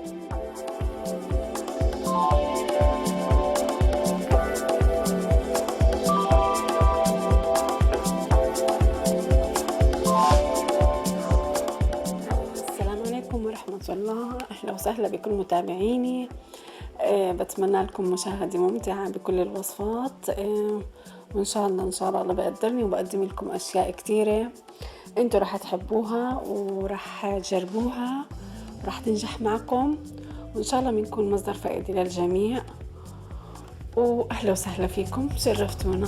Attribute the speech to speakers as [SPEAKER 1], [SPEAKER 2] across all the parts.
[SPEAKER 1] السلام عليكم ورحمة الله، أهلا وسهلا بكل متابعيني. بتمنى لكم مشاهدة ممتعة بكل الوصفات. وإن شاء الله الله بقدرني وبقدم لكم أشياء كتيرة انتوا رح تحبوها ورح تجربوها ورح تنجح معكم، وإن شاء الله بنكون مصدر فائدة للجميع. وأهلا وسهلا فيكم، شرفتونا.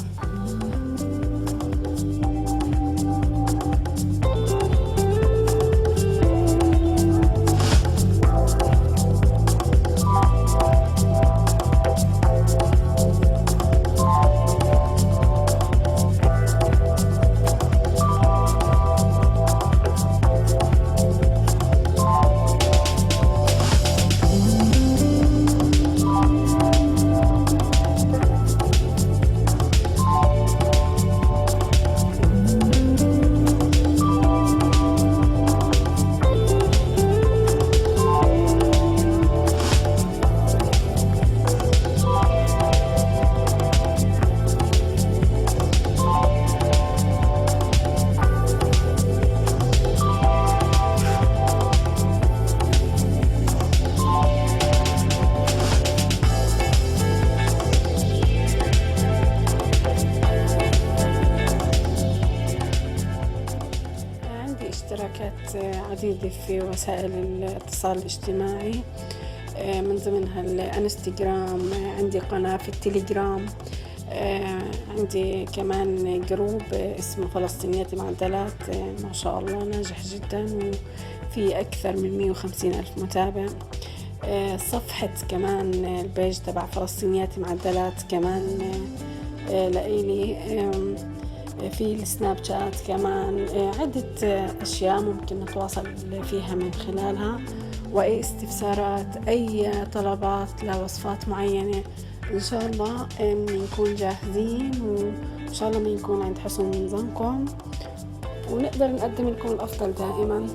[SPEAKER 1] عندي اشتراكات عديدة في وسائل الاتصال الاجتماعي، من ضمنها الانستغرام، عندي قناة في التليجرام، عندي كمان جروب اسمه فلسطينيات معدلات، ما شاء الله ناجح جدا وفي أكثر من 150,000 متابع. صفحة كمان البيج تبع فلسطينيات معدلات كمان لإلي. في السناب شات كمان، عدة أشياء ممكن نتواصل فيها من خلالها، وأي استفسارات، أي طلبات لوصفات معينة إن شاء الله نكون جاهزين، وإن شاء الله بنكون عند حسن ظنكم ونقدر نقدم لكم الأفضل دائما.